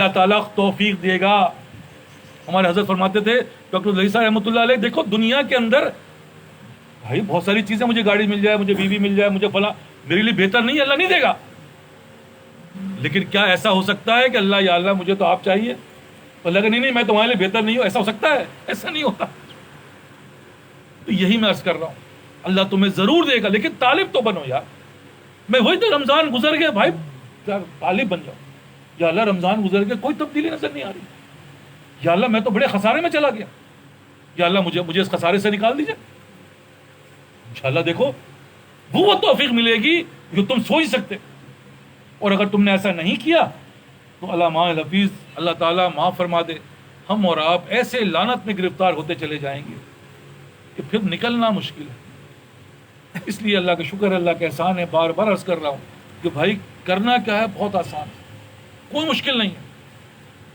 اللہ تعالیٰ توفیق دے گا. ہمارے حضرت فرماتے تھے ڈاکٹر رضی صاحب رحمۃ اللہ علیہ، دیکھو دنیا کے اندر بھائی بہت ساری چیزیں، مجھے گاڑی مل جائے، مجھے بیوی مل جائے، مجھے فلاں، میرے لیے بہتر نہیں ہے، اللہ نہیں دے گا. لیکن کیا ایسا ہو سکتا ہے کہ اللہ یا اللہ مجھے تو آپ چاہیے، اللہ کہ نہیں نہیں میں تمہارے لیے بہتر نہیں ہوں؟ ایسا ہو سکتا ہے؟ ایسا نہیں ہوتا. تو یہی میں عرض کر رہا ہوں، اللہ تمہیں ضرور دے گا، لیکن طالب تو بنو یار. میں وہی تو، رمضان گزر گیا بھائی، طالب بن جاؤ. یا اللہ رمضان گزر گیا، کوئی تبدیلی نظر نہیں آ رہی. یا اللہ میں تو بڑے خسارے میں چلا گیا، یا اللہ مجھے اس خسارے سے نکال دیجئے. انشاءاللہ دیکھو وہ توفیق ملے گی جو تم سوچ سکتے. اور اگر تم نے ایسا نہیں کیا تو علامہ حفیظ اللہ تعالیٰ معاف فرما دے، ہم اور آپ ایسے لعنت میں گرفتار ہوتے چلے جائیں گے کہ پھر نکلنا مشکل ہے. اس لیے اللہ کا شکر ہے، اللہ کا احسان ہے، بار بار عرض کر رہا ہوں کہ بھائی کرنا کیا ہے، بہت آسان ہے، کوئی مشکل نہیں ہے.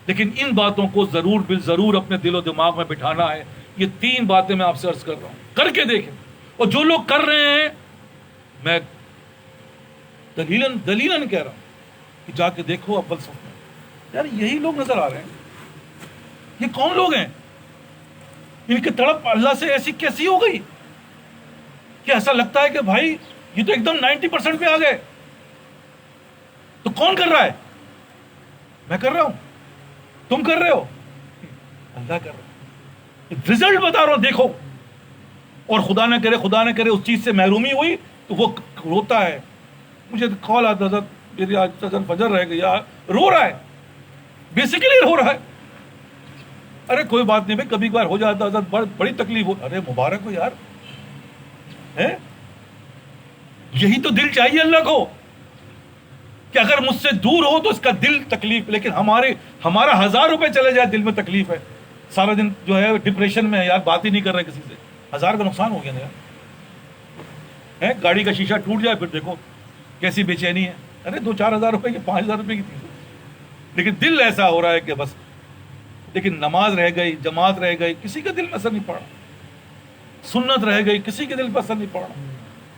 لیکن ان باتوں کو ضرور بالضرور اپنے دل و دماغ میں بٹھانا ہے. یہ 3 باتیں میں آپ سے عرض کر رہا ہوں، کر کے دیکھیں. اور جو لوگ کر رہے ہیں، میں دلیلاً کہہ رہا ہوں کہ جا کے دیکھو اول صف میں، یار یہی لوگ نظر آ رہے ہیں. یہ کون لوگ ہیں؟ ان کی تڑپ اللہ سے ایسی کیسی ہو گئی کہ ایسا لگتا ہے کہ بھائی یہ تو ایک دم 90% پہ آ گئے. تو کون کر رہا ہے؟ میں کر رہا ہوں، تم کر رہے ہو، اللہ کر رہا ہے. رزلٹ بتا رہا ہوں، دیکھو. اور خدا نہ کرے اس چیز سے محرومی ہوئی تو وہ روتا ہے. مجھے کال آتا تھا، میری آج فجر رہ گئی، رو رہا ہے، بیسیکلی رو رہا ہے. ارے کوئی بات نہیں بھائی، کبھی کبھار ہو جاتا حضرت، بڑی تکلیف ہو. ارے مبارک ہو یار، ہے یہی تو دل چاہیے اللہ کو کہ اگر مجھ سے دور ہو تو اس کا دل تکلیف. لیکن ہمارا 1000 روپے چلے جائے دل میں تکلیف ہے، سارا دن جو ہے ڈپریشن میں ہے یار، بات ہی نہیں کر رہے کسی سے. 1000 کا نقصان ہو گیا نا یار. گاڑی کا شیشہ ٹوٹ جائے پھر دیکھو کیسی بے چینی ہے. ارے 2-4 ہزار روپے کی، 5 ہزار روپے کی چیز. لیکن دل ایسا ہو رہا ہے کہ بس. لیکن نماز رہ گئی، جماعت رہ گئی، کسی کے دل میں اثر نہیں پڑ رہا. سنت رہ گئی، کسی کے دل پر اثر نہیں پڑ رہا.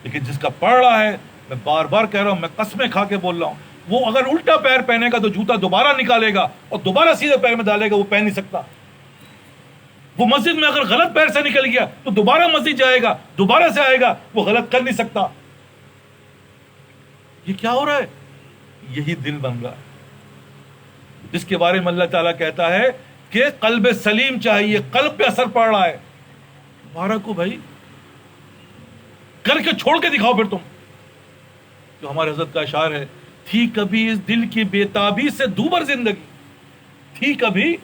لیکن جس کا پڑ رہا ہے، میں بار بار کہہ رہا ہوں، میں قسمیں کھا کے بول رہا ہوں، وہ اگر الٹا پیر پہنے گا تو جوتا دوبارہ نکالے گا اور دوبارہ سیدھے پیر میں ڈالے گا، وہ پہن نہیں سکتا. وہ مسجد میں اگر غلط پیر سے نکل گیا تو دوبارہ مسجد جائے گا، دوبارہ سے آئے گا، وہ غلط کر نہیں سکتا. یہ کیا ہو رہا ہے؟ یہی دل بن رہا ہے جس کے بارے میں اللہ تعالیٰ کہتا ہے کہ قلب سلیم چاہیے، قلب پہ اثر پڑ رہا ہے. مبارک ہو بھائی، کر کے چھوڑ کے دکھاؤ پھر تم. جو ہمارے حضرت کا اشعار ہے، تھی کبھی اس دل کی بےتابی سے دوبر زندگی، تھی کبھی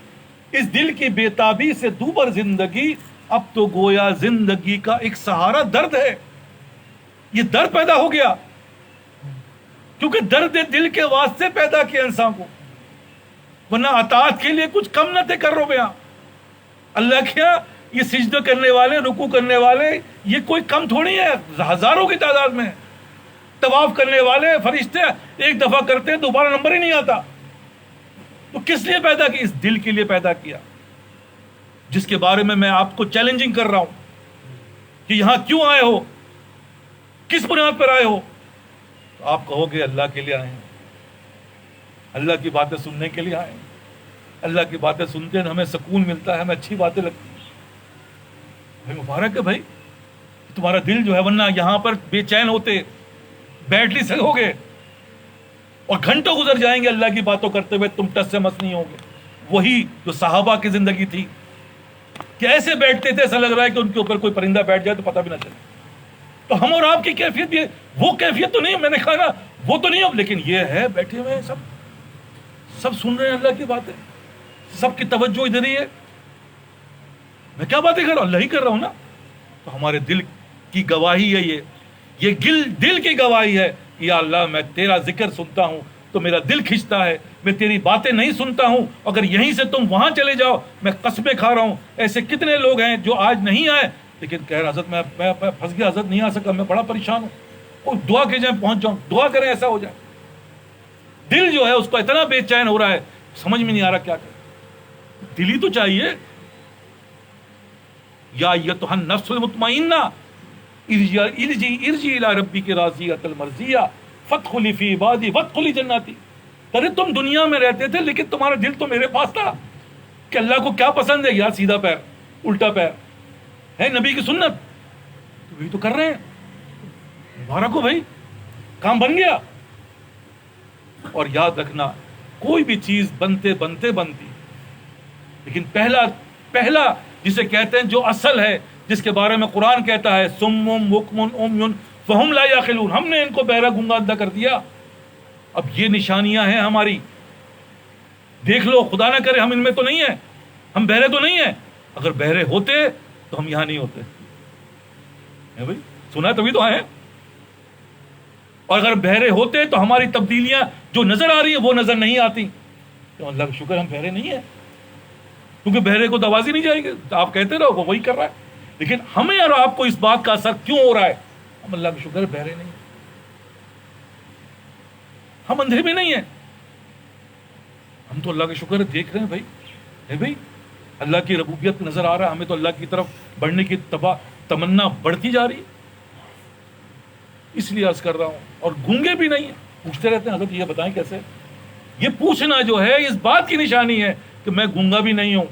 اس دل کی بےتابی سے دوبر زندگی، اب تو گویا زندگی کا ایک سہارا درد ہے. یہ درد پیدا ہو گیا کیونکہ درد دل کے واسطے پیدا کیا انسان کو، ورنہ اطاعت کے لیے کچھ کم نہ تھے کر رو بیاں. اللہ کیا یہ سجدہ کرنے والے، رکوع کرنے والے، یہ کوئی کم تھوڑی ہے، ہزاروں کی تعداد میں. طواف کرنے والے فرشتے ایک دفعہ کرتے ہیں دوبارہ نمبر ہی نہیں آتا. تو کس لیے پیدا کیا؟ اس دل کے لیے پیدا کیا جس کے بارے میں آپ کو چیلنجنگ کر رہا ہوں کہ یہاں کیوں آئے ہو، کس بنیاد پر آئے ہو. تو آپ کہو گے اللہ کے لیے آئے ہیں، اللہ کی باتیں سننے کے لیے آئے ہیں. اللہ کی باتیں سنتے ہیں ہمیں سکون ملتا ہے، ہمیں اچھی باتیں لگتی ہیں. بھائی مبارک ہے بھائی، تمہارا دل جو ہے، ورنہ یہاں پر بے چین ہوتے، بیٹھ نہیں سکوگے اور گھنٹوں گزر جائیں گے اللہ کی باتوں کرتے ہوئے، تم ٹس سے مس نہیں ہوگے. وہی جو صحابہ کی زندگی تھی کہ ایسے بیٹھتے تھے ایسا لگ رہا ہے کہ ان کے اوپر کوئی پرندہ بیٹھ جائے تو پتہ بھی نہ چلے. تو ہم اور آپ کی کیفیت بھی وہ کیفیت تو نہیں، میں نے کہا نا وہ تو نہیں ہو، لیکن یہ ہے بیٹھے ہوئے ہیں سب سن رہے ہیں اللہ کی باتیں، سب کی توجہ ادھر ہی ہے. میں کیا باتیں کر رہا ہوں؟ اللہ ہی کر رہا ہوں نا. تو ہمارے دل کی گواہی ہے یہ دل کی گواہی ہے. یا اللہ میں تیرا ذکر سنتا ہوں تو میرا دل کھنچتا ہے، میں تیری باتیں نہیں سنتا ہوں، اگر یہیں سے تم وہاں چلے جاؤ میں قسمیں کھا رہا ہوں. ایسے کتنے لوگ ہیں جو آج نہیں آئے لیکن کہہ رہا حضرت میں پھنس گیا، حضرت نہیں آ سکا، میں بڑا پریشان ہوں. اور دعا کے جائیں پہنچ جاؤں، دعا کریں ایسا ہو جائے. دل جو ہے اس کو اتنا بے چین ہو رہا ہے، سمجھ میں نہیں آ رہا کیا کرے. دل ہی تو چاہیے. یا ایتھا النفس المطمئنہ ارجعی الی ربک راضیۃ مرضیہ فادخلی فی عبادی وادخلی جنتی. ارے تم دنیا میں رہتے تھے لیکن تمہارا دل تو میرے پاس تھا کہ اللہ کو کیا پسند ہے یار، سیدھا پیر الٹا پیر ہے نبی کی سنت، تو وہی تو کر رہے ہیں۔ مبارک ہو بھائی، کام بن گیا۔ اور یاد رکھنا کوئی بھی چیز بنتے بنتے بنتی، لیکن پہلا جسے کہتے ہیں جو اصل ہے، جس کے بارے میں قرآن کہتا ہے سم بکم عمی فہم لا یعقلون، ہم نے ان کو بہرا گنگا اندھا کر دیا۔ اب یہ نشانیاں ہیں ہماری، دیکھ لو، خدا نہ کرے ہم ان میں تو نہیں ہیں، ہم بہرے تو نہیں ہیں، اگر بہرے ہوتے تو ہم یہاں نہیں ہوتے بھائی، سنا تبھی تو آئے ہیں، اور اگر بہرے ہوتے تو ہماری تبدیلیاں جو نظر آ رہی ہیں وہ نظر نہیں آتی۔ تو اللہ کا شکر ہم بہرے نہیں ہیں، کیونکہ بہرے کو تو آواز ہی نہیں جائے گی، آپ کہتے رہو وہ وہی کر رہا ہے۔ لیکن ہمیں اور آپ کو اس بات کا اثر کیوں ہو رہا ہے؟ ہم اللہ کا شکر ہے بہرے نہیں ہیں، ہم اندھے بھی نہیں ہیں، ہم تو اللہ کا شکر ہے دیکھ رہے ہیں بھائی، ہے بھائی، اللہ کی ربوبیت نظر آ رہا ہے، ہمیں تو اللہ کی طرف بڑھنے کی تمنا بڑھتی جا رہی ہے۔ اس لیے عرض کر رہا ہوں، اور گونگے بھی نہیں ہیں، پوچھتے رہتے ہیں حضرت یہ بتائیں کیسے؟ یہ پوچھنا جو ہے اس بات کی نشانی ہے کہ میں گونگا بھی نہیں ہوں۔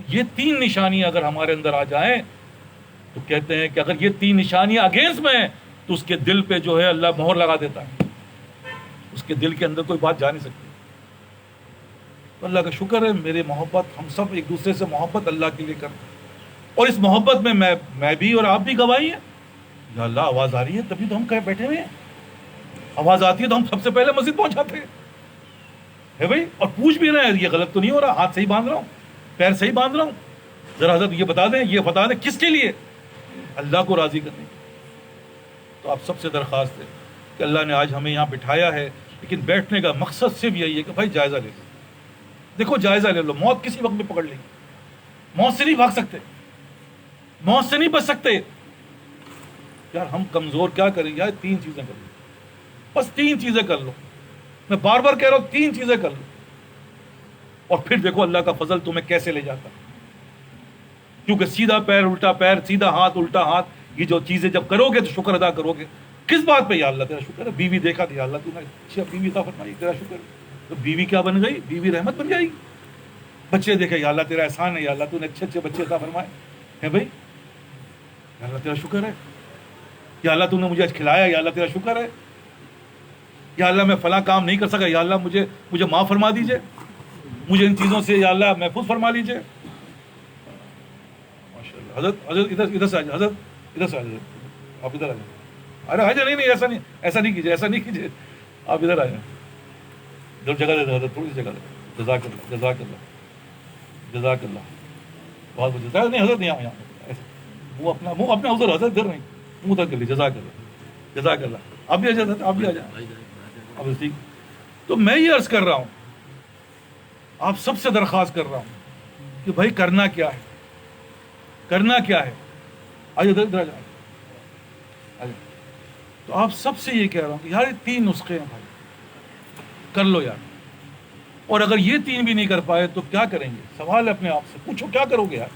یہ 3 نشانیاں اگر ہمارے اندر آ جائیں تو کہتے ہیں کہ اگر یہ 3 نشانیاں اگینسٹ میں ہیں تو اس کے دل پہ جو ہے اللہ مہر لگا دیتا ہے، اس کے دل کے اندر کوئی بات جا نہیں سکتی۔ تو اللہ کا شکر ہے میرے محبت، ہم سب ایک دوسرے سے محبت اللہ کے لیے کرتے ہیں، اور اس محبت میں میں بھی اور آپ بھی گواہی ہیں۔ یا اللہ آواز آ رہی ہے تبھی تو ہم کہیں بیٹھے ہوئے ہیں، آواز آتی ہے تو ہم سب سے پہلے مسجد پہنچاتے ہیں، ہے بھائی، اور پوچھ بھی رہے ہیں یہ غلط تو نہیں ہو رہا، ہاتھ صحیح باندھ رہا ہوں، پیر صحیح باندھ رہا ہوں، ذرا حضرت یہ بتا دیں کس کے لیے؟ اللہ کو راضی کرنے۔ تو آپ سب سے درخواست ہے کہ اللہ نے آج ہمیں یہاں بٹھایا ہے، لیکن بیٹھنے کا مقصد صرف یہی ہے کہ بھائی جائزہ لے لو، دیکھو جائزہ لے لو، موت کسی وقت بھی پکڑ لیں گے، موت سے نہیں بھاگ سکتے، موت سے نہیں بچ سکتے۔ یار ہم کمزور کیا کریں یار، 3 چیزیں کر لو، بس 3 چیزیں کر لو، میں بار بار کہہ رہا ہوں 3 چیزیں کر لو، اور پھر دیکھو اللہ کا فضل تمہیں کیسے لے جاتا ہے۔ کیونکہ سیدھا پیر الٹا پیر، سیدھا ہاتھ الٹا ہاتھ، یہ جو چیزیں جب کرو گے تو شکر ادا کرو گے۔ کس بات پہ؟ یا اللہ تیرا شکر ہے بیوی دیکھا تھی، یا اللہ تو نے اچھی بیوی عطا فرمائی، تیرا شکر ہے۔ تو بیوی کیا بن گئی؟ بیوی رحمت بن جائے گی۔ بچے دیکھے، یا اللہ تیرا احسان ہے، یا اللہ تو نے اچھے اچھے بچے عطا فرمائے ہیں بھائی، یا اللہ تیرا شکر ہے، یا اللہ تو نے مجھے آج کھلایا، یا اللہ تیرا شکر ہے، یا اللہ میں فلاں کام نہیں کر سکا، یا اللہ مجھے معاف فرما دیجئے، مجھے ان چیزوں سے یا اللہ محفوظ فرما لیجئے۔ ماشاءاللہ حضرت ادھر سے آ جائیں، حضرت ادھر سے آ جائیں، آپ ادھر آ جائیں، ارے آ جائیں، نہیں ایسا نہیں کیجیے، آپ ادھر آ جائیں، ادھر جگہ دے دیں حضرت، تھوڑی سی جگہ دیں، جزاک اللہ، بہت جزاک نہیں حضرت، یہاں ایسے منہ اپنا ادھر حضرت، ادھر نہیں، منہ ادھر کر لی، جزاک اللہ، آپ بھی آ جائیں، آپ بھی آ جائیں، اب ٹھیک۔ تو میں یہ عرض کر رہا ہوں، آپ سب سے درخواست کر رہا ہوں کہ بھائی کرنا کیا ہے، آئیے ادھر آ جائیں۔ تو آپ سب سے یہ کہہ رہا ہوں کہ یار یہ 3 نسخے ہیں بھائی، کر لو یار، اور اگر یہ 3 بھی نہیں کر پائے تو کیا کریں گے؟ سوال ہے اپنے آپ سے، پوچھو کیا کرو گے یار؟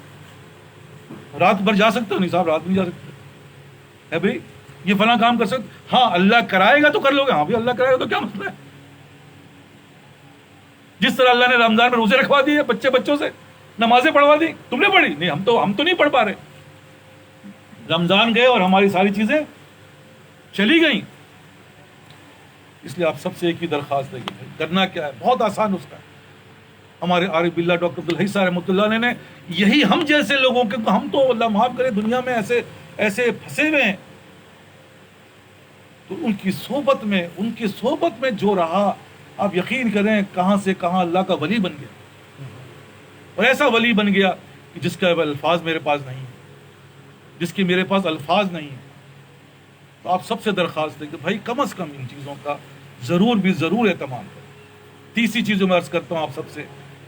رات بھر جا سکتے ہو؟ نہیں صاحب، رات بھی نہیں جا سکتے، ہے بھائی، یہ فلاں کام کر سکتے، ہاں اللہ کرائے گا تو کر لو گے، ہاں بھی اللہ کرائے گا تو کیا مسئلہ ہے؟ جس طرح اللہ نے رمضان میں روزے رکھوا دیے بچوں سے، نمازیں پڑھوا دی، تم نے پڑھی؟ نہیں، ہم تو نہیں پڑھ پا رہے، رمضان گئے اور ہماری ساری چیزیں چلی گئیں۔ اس لیے آپ سب سے ایک ہی درخواست ہے کہ کرنا کیا ہے، بہت آسان نسخہ ہے۔ ہمارے عارف باللہ ڈاکٹر عبدالحی صاحب رحمۃ اللہ علیہ نے یہی ہم جیسے لوگوں کے، ہم تو اللہ معاف کرے دنیا میں ایسے پھنسے ہوئے ہیں، تو ان کی صحبت میں جو رہا، آپ یقین کریں کہاں سے کہاں اللہ کا ولی بن گیا، اور ایسا ولی بن گیا کہ جس کا الفاظ میرے پاس نہیں ہے، جس کی میرے پاس الفاظ نہیں ہیں۔ تو آپ سب سے درخواست ہے کہ بھائی کم از کم ان چیزوں کا ضرور اہتمام کریں۔ تیسری چیز جو میں عرض کرتا ہوں آپ سب سے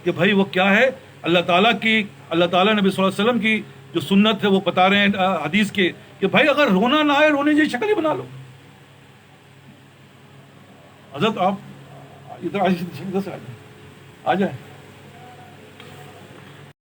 کہ بھائی وہ کیا ہے، اللہ تعالیٰ نبی صلی اللہ علیہ وسلم کی جو سنت ہے وہ بتا رہے ہیں حدیث کے، کہ بھائی اگر رونا نہ آئے، رونے جیسی شکل ہی بنا لو۔ حضرت آپ ادھر سے آ جائیں،